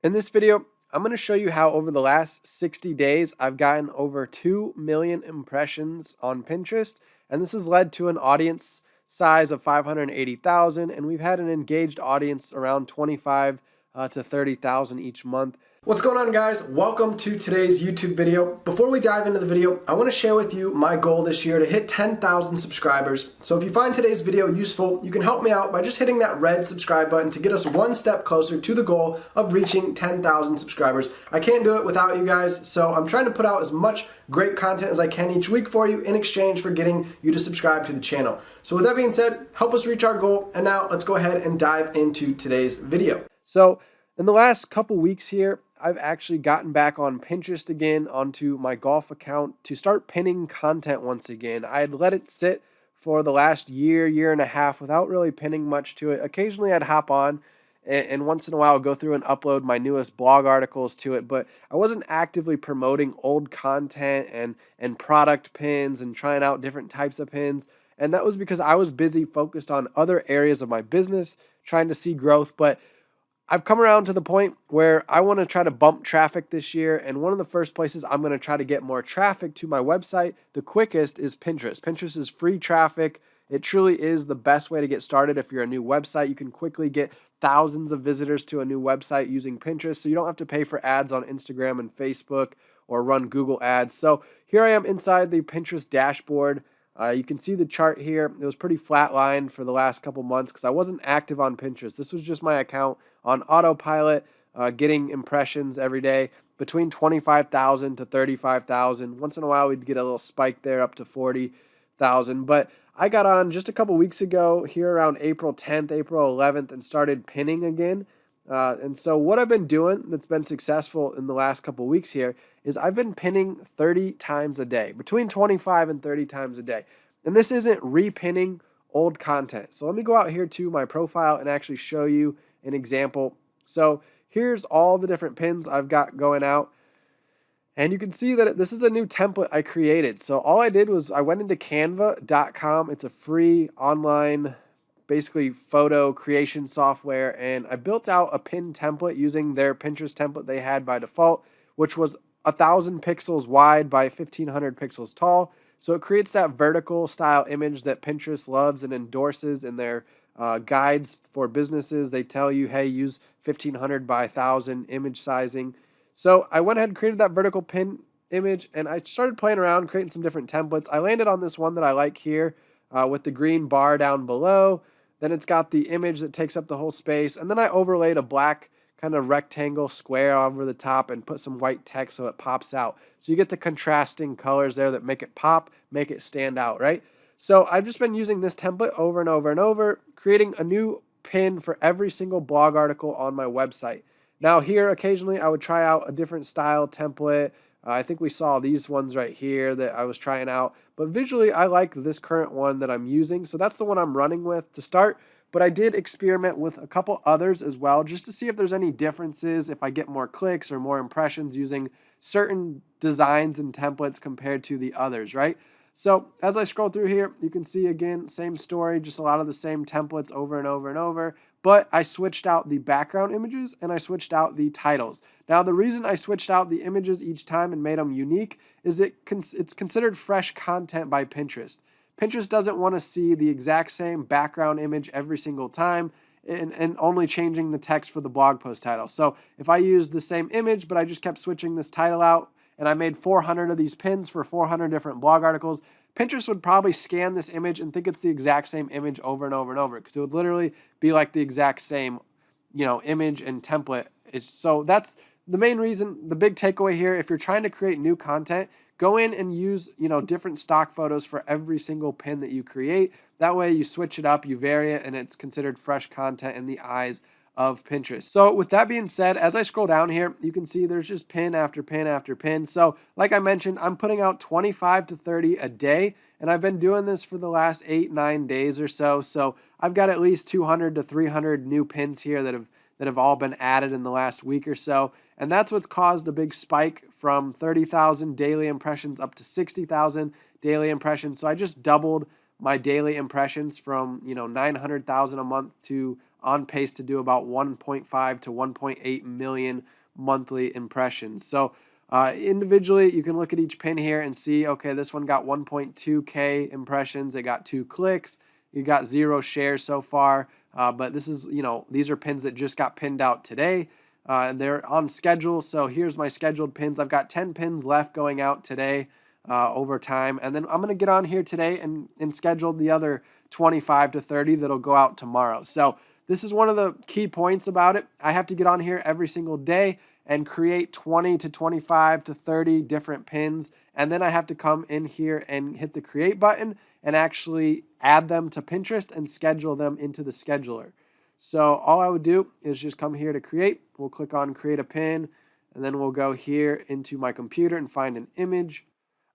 In this video, I'm going to show you how over the last 60 days, I've gotten over 2 million impressions on Pinterest, and this has led to an audience size of 580,000, and we've had an engaged audience around 25 to 30,000 each month. What's going on, guys? Welcome to today's YouTube video. Before we dive into the video, I want to share with you my goal this year to hit 10,000 subscribers. So if you find today's video useful, you can help me out by just hitting that red subscribe button to get us one step closer to the goal of reaching 10,000 subscribers. I can't do it without you guys, so I'm trying to put out as much great content as I can each week for you in exchange for getting you to subscribe to the channel. So with that being said, help us reach our goal, and now let's go ahead and dive into today's video. So in the last couple weeks here, I've actually gotten back on Pinterest again onto my golf account to start pinning content once again. I had let it sit for the last year and a half without really pinning much to it. Occasionally I'd hop on and once in a while go through and upload my newest blog articles to it, but I wasn't actively promoting old content and product pins and trying out different types of pins. And that was because I was busy focused on other areas of my business, trying to see growth. But I've come around to the point where I want to try to bump traffic this year, and one of the first places I'm going to try to get more traffic to my website, the quickest, is Pinterest. Pinterest is free traffic. It truly is the best way to get started if you're a new website. You can quickly get thousands of visitors to a new website using Pinterest, so you don't have to pay for ads on Instagram and Facebook or run Google ads. So here I am inside the Pinterest dashboard. You can see the chart here. It was pretty flatlined for the last couple months because I wasn't active on Pinterest. This was just my account on autopilot, getting impressions every day between 25,000 to 35,000. Once in a while, we'd get a little spike there up to 40,000. But I got on just a couple weeks ago here around April 10th, April 11th, and started pinning again. And so what I've been doing that's been successful in the last couple weeks here is I've been pinning 30 times a day, between 25 and 30 times a day. And this isn't repinning old content. So let me go out here to my profile and actually show you an example. So here's all the different pins I've got going out. And you can see that this is a new template I created. So all I did was I went into canva.com. It's a free online basically photo creation software, and I built out a pin template using their Pinterest template they had by default, which was 1,000 pixels wide by 1,500 pixels tall. So it creates that vertical style image that Pinterest loves and endorses in their guides for businesses. They tell you, hey, use 1,500 by 1,000 image sizing. So I went ahead and created that vertical pin image, and I started playing around, creating some different templates. I landed on this one that I like here with the green bar down below. Then it's got the image that takes up the whole space. And then I overlaid a black kind of rectangle square over the top and put some white text so it pops out. So you get the contrasting colors there that make it pop, make it stand out, right? So I've just been using this template over and over and over, creating a new pin for every single blog article on my website. Now here, occasionally I would try out a different style template. I think we saw these ones right here that I was trying out. But visually, I like this current one that I'm using. So that's the one I'm running with to start. But I did experiment with a couple others as well, just to see if there's any differences, if I get more clicks or more impressions using certain designs and templates compared to the others, right? So as I scroll through here, you can see again, same story, just a lot of the same templates over and over and over. But I switched out the background images and I switched out the titles. Now, the reason I switched out the images each time and made them unique is it's considered fresh content by Pinterest. Pinterest doesn't want to see the exact same background image every single time and only changing the text for the blog post title. So if I used the same image, but I just kept switching this title out and I made 400 of these pins for 400 different blog articles, Pinterest would probably scan this image and think it's the exact same image over and over and over because it would literally be like the exact same, image and template. So that's the main reason, the big takeaway here. If you're trying to create new content, go in and use, different stock photos for every single pin that you create. That way you switch it up, you vary it, and it's considered fresh content in the eyes of Pinterest. So with that being said, as I scroll down here, you can see there's just pin after pin after pin. So like I mentioned, I'm putting out 25 to 30 a day, and I've been doing this for the last 8-9 days or so. So I've got at least 200 to 300 new pins here that have all been added in the last week or so. And that's what's caused a big spike from 30,000 daily impressions up to 60,000 daily impressions. So I just doubled my daily impressions from 900,000 a month to on pace to do about 1.5 to 1.8 million monthly impressions. So individually, you can look at each pin here and see, okay, this one got 1.2K impressions. It got 2 clicks. You got 0 shares so far. But this is, these are pins that just got pinned out today. And they're on schedule. So here's my scheduled pins. I've got 10 pins left going out today over time. And then I'm going to get on here today and schedule the other 25 to 30 that'll go out tomorrow. So this is one of the key points about it. I have to get on here every single day and create 20 to 25 to 30 different pins. And then I have to come in here and hit the create button and actually add them to Pinterest and schedule them into the scheduler. So all I would do is just come here to create. We'll click on create a pin, and then we'll go here into my computer and find an image.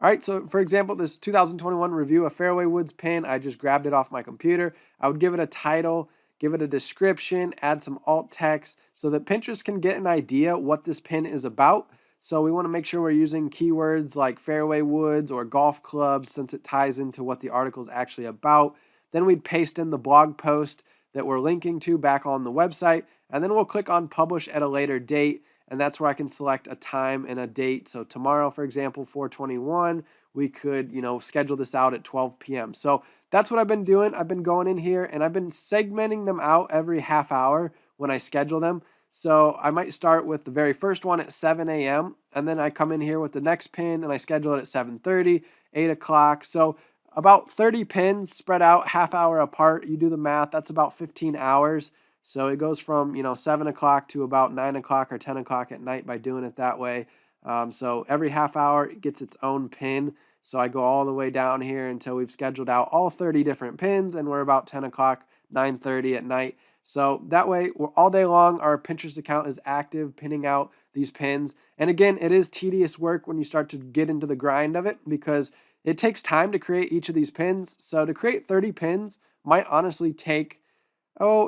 All right, so for example, this 2021 review of Fairway Woods pin, I just grabbed it off my computer. I would give it a title, give it a description, add some alt text so that Pinterest can get an idea what this pin is about. So we want to make sure we're using keywords like fairway woods or golf clubs since it ties into what the article is actually about. Then we'd paste in the blog post that we're linking to back on the website, and then we'll click on publish at a later date, and that's where I can select a time and a date. So tomorrow, for example, 4/21, we could, schedule this out at 12 p.m. So that's what I've been doing. I've been going in here and I've been segmenting them out every half hour when I schedule them. So I might start with the very first one at 7 a.m. and then I come in here with the next pin and I schedule it at 7:30, 8 o'clock. So about 30 pins spread out half hour apart. You do the math, that's about 15 hours. So it goes from 7 o'clock to about 9 o'clock or 10 o'clock at night by doing it that way. So every half hour it gets its own pin. So I go all the way down here until we've scheduled out all 30 different pins, and we're about 10 o'clock, 9:30 at night. So that way, we're all day long, our Pinterest account is active, pinning out these pins. And again, it is tedious work when you start to get into the grind of it because it takes time to create each of these pins. So to create 30 pins might honestly take,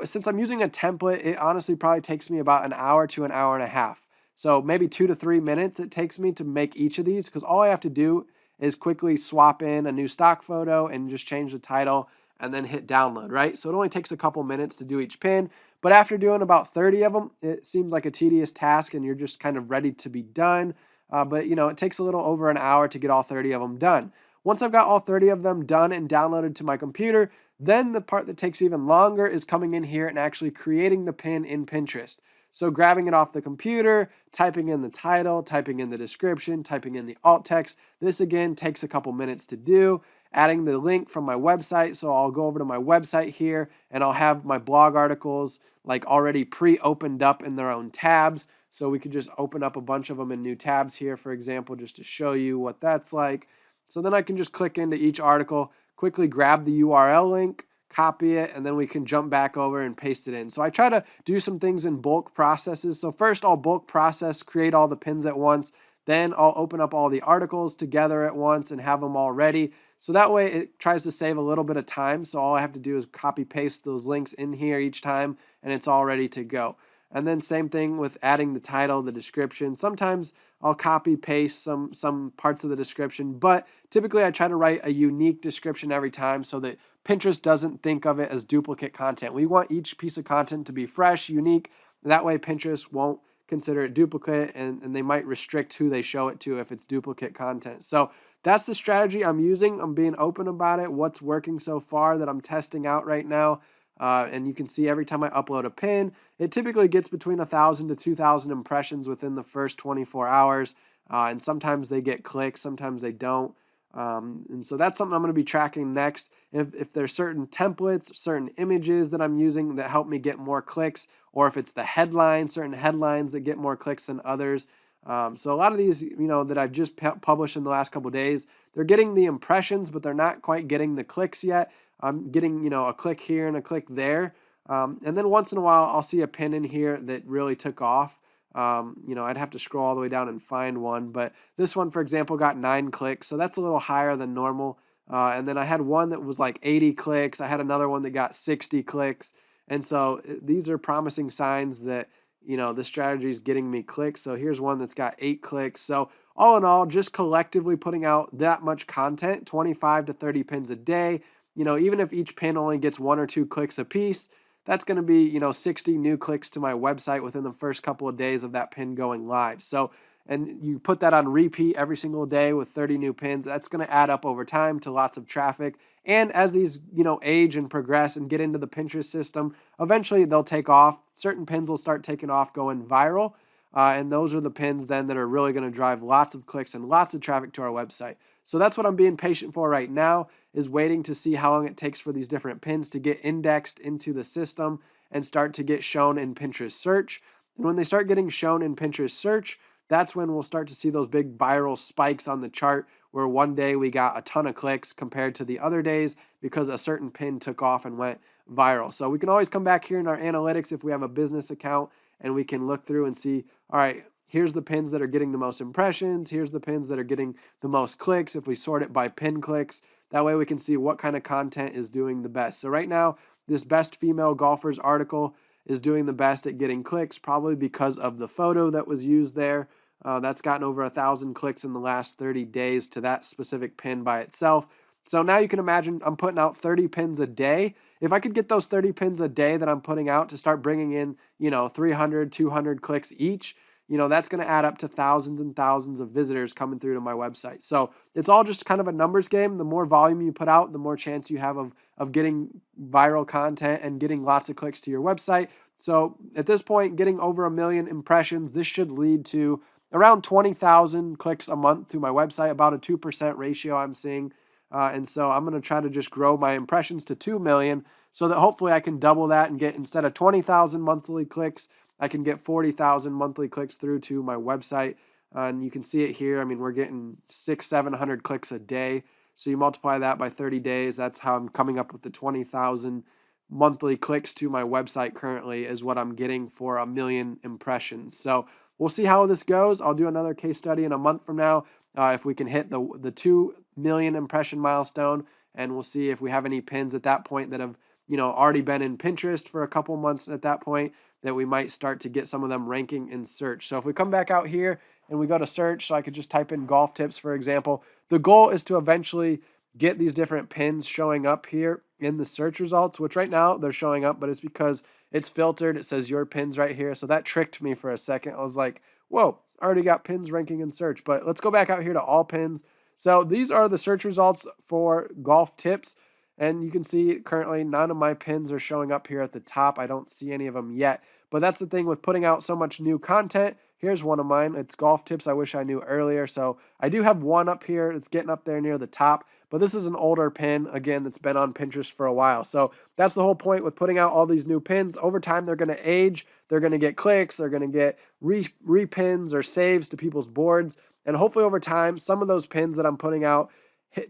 since I'm using a template, it honestly probably takes me about an hour to an hour and a half. So maybe 2 to 3 minutes it takes me to make each of these because all I have to do is quickly swap in a new stock photo and just change the title and then hit download, right? So it only takes a couple minutes to do each pin, but after doing about 30 of them, it seems like a tedious task and you're just kind of ready to be done. But it takes a little over an hour to get all 30 of them done. Once I've got all 30 of them done and downloaded to my computer, then the part that takes even longer is coming in here and actually creating the pin in Pinterest. So grabbing it off the computer, typing in the title, typing in the description, typing in the alt text. This again takes a couple minutes to do. Adding the link from my website. So I'll go over to my website here and I'll have my blog articles like already pre-opened up in their own tabs. So we could just open up a bunch of them in new tabs here, for example, just to show you what that's like. So then I can just click into each article, quickly grab the URL link, copy it, and then we can jump back over and paste it in. So I try to do some things in bulk processes. So first I'll bulk process, create all the pins at once. Then I'll open up all the articles together at once and have them all ready. So that way it tries to save a little bit of time. So all I have to do is copy paste those links in here each time and it's all ready to go. And then same thing with adding the title, the description. Sometimes I'll copy paste some parts of the description, but typically I try to write a unique description every time so that Pinterest doesn't think of it as duplicate content. We want each piece of content to be fresh, unique. That way Pinterest won't consider it duplicate and they might restrict who they show it to if it's duplicate content. So that's the strategy I'm using. I'm being open about it, what's working so far that I'm testing out right now. And you can see every time I upload a pin, it typically gets between 1,000 to 2,000 impressions within the first 24 hours. And sometimes they get clicks, sometimes they don't. And so that's something I'm going to be tracking next. If there's certain templates, certain images that I'm using that help me get more clicks, or if it's the headlines, certain headlines that get more clicks than others. So a lot of these, that I've just published in the last couple of days, they're getting the impressions, but they're not quite getting the clicks yet. I'm getting, a click here and a click there. And then once in a while, I'll see a pin in here that really took off. I'd have to scroll all the way down and find one. But this one, for example, got 9 clicks. So that's a little higher than normal. And then I had one that was like 80 clicks. I had another one that got 60 clicks. And so these are promising signs that, the strategy is getting me clicks. So here's one that's got 8 clicks. So all in all, just collectively putting out that much content, 25 to 30 pins a day. Even if each pin only gets 1 or 2 clicks a piece, that's going to be, 60 new clicks to my website within the first couple of days of that pin going live. So, and you put that on repeat every single day with 30 new pins, that's going to add up over time to lots of traffic. And as these, age and progress and get into the Pinterest system, eventually they'll take off. Certain pins will start taking off, going viral. And those are the pins then that are really going to drive lots of clicks and lots of traffic to our website. So that's what I'm being patient for right now, is waiting to see how long it takes for these different pins to get indexed into the system and start to get shown in Pinterest search. And when they start getting shown in Pinterest search, that's when we'll start to see those big viral spikes on the chart, where one day we got a ton of clicks compared to the other days because a certain pin took off and went viral. So we can always come back here in our analytics if we have a business account, and we can look through and see, all right, here's the pins that are getting the most impressions. Here's the pins that are getting the most clicks. If we sort it by pin clicks, that way we can see what kind of content is doing the best. So right now, this best female golfers article is doing the best at getting clicks, probably because of the photo that was used there. That's gotten over 1,000 clicks in the last 30 days to that specific pin by itself. So now you can imagine I'm putting out 30 pins a day. If I could get those 30 pins a day that I'm putting out to start bringing in, 300, 200 clicks each, that's going to add up to thousands and thousands of visitors coming through to my website. So it's all just kind of a numbers game. The more volume you put out, the more chance you have of getting viral content and getting lots of clicks to your website. So at this point, getting over 1 million impressions, this should lead to around 20,000 clicks a month to my website, about a 2% ratio I'm seeing. And so I'm going to try to just grow my impressions to 2 million so that hopefully I can double that and get, instead of 20,000 monthly clicks, I can get 40,000 monthly clicks through to my website. And you can see it here. I mean, we're getting 600-700 clicks a day. So you multiply that by 30 days. That's how I'm coming up with the 20,000 monthly clicks to my website currently, is what I'm getting for 1 million impressions. So we'll see how this goes. I'll do another case study in a month from now if we can hit the 2 million impression milestone, and we'll see if we have any pins at that point that have already been in Pinterest for a couple months at that point, that we might start to get some of them ranking in search. So if we come back out here and we go to search, so I could just type in golf tips, for example, the goal is to eventually get these different pins showing up here in the search results, which right now they're showing up, but it's because it's filtered. It says your pins right here. So that tricked me for a second. I was like, whoa, I already got pins ranking in search. But let's go back out here to all pins. So these are the search results for golf tips. And you can see currently none of my pins are showing up here at the top. I don't see any of them yet. But that's the thing with putting out so much new content. Here's one of mine. It's golf tips I wish I knew earlier. So I do have one up here. It's getting up there near the top. But this is an older pin, again, that's been on Pinterest for a while. So that's the whole point with putting out all these new pins. Over time, they're going to age. They're going to get clicks. They're going to get repins or saves to people's boards. And hopefully over time, some of those pins that I'm putting out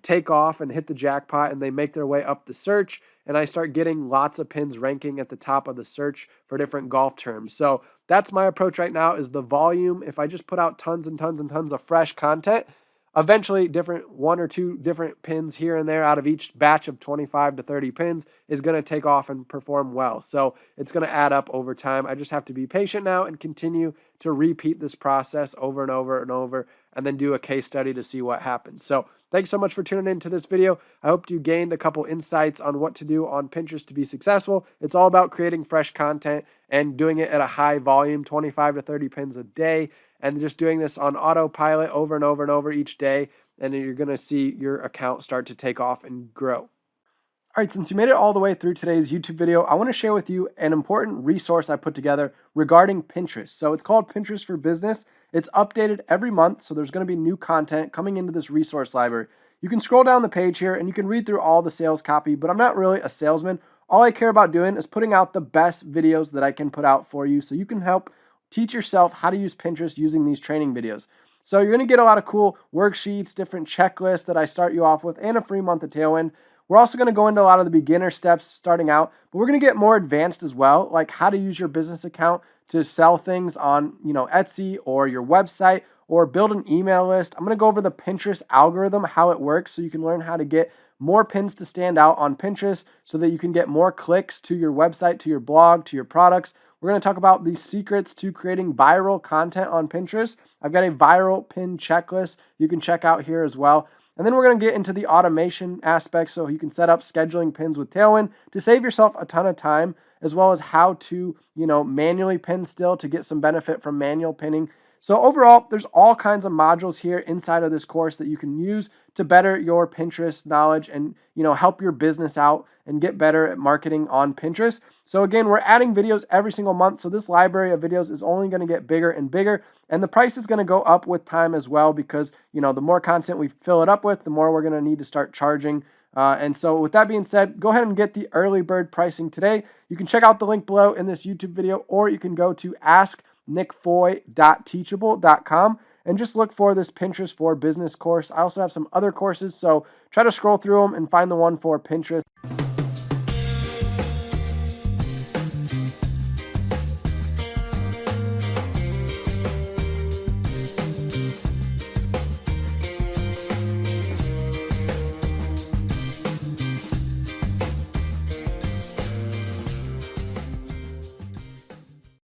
take off and hit the jackpot, and they make their way up the search, and I start getting lots of pins ranking at the top of the search for different golf terms. So that's my approach right now, is the volume. If I just put out tons and tons and tons of fresh content, eventually one or two different pins here and there out of each batch of 25 to 30 pins is going to take off and perform well. So it's going to add up over time. I just have to be patient now and continue to repeat this process over and over and over, and then do a case study to see what happens. So thanks so much for tuning into this video. I hope you gained a couple insights on what to do on Pinterest to be successful. It's all about creating fresh content and doing it at a high volume, 25 to 30 pins a day, and just doing this on autopilot over and over and over each day, and you're going to see your account start to take off and grow. All right, since you made it all the way through today's YouTube video, I want to share with you an important resource I put together regarding Pinterest. So it's called Pinterest for Business. It's updated every month, so there's going to be new content coming into this resource library. You can scroll down the page here and you can read through all the sales copy, but I'm not really a salesman. All I care about doing is putting out the best videos that I can put out for you so you can help teach yourself how to use Pinterest using these training videos. So you're going to get a lot of cool worksheets, different checklists that I start you off with, and a free month of Tailwind. We're also going to go into a lot of the beginner steps starting out, but we're going to get more advanced as well, like how to use your business account to sell things on, Etsy or your website, or build an email list. I'm going to go over the Pinterest algorithm, how it works, so you can learn how to get more pins to stand out on Pinterest so that you can get more clicks to your website, to your blog, to your products. We're going to talk about the secrets to creating viral content on Pinterest. I've got a viral pin checklist you can check out here as well. And then we're going to get into the automation aspect so you can set up scheduling pins with Tailwind to save yourself a ton of time, as well as how to, manually pin still to get some benefit from manual pinning. So overall, there's all kinds of modules here inside of this course that you can use to better your Pinterest knowledge and, help your business out and get better at marketing on Pinterest. So again, we're adding videos every single month. So this library of videos is only going to get bigger and bigger. And the price is going to go up with time as well because, the more content we fill it up with, the more we're going to need to start charging. And so with that being said, go ahead and get the early bird pricing today. You can check out the link below in this YouTube video, or you can go to asknickfoy.teachable.com and just look for this Pinterest for Business course. I also have some other courses, so try to scroll through them and find the one for Pinterest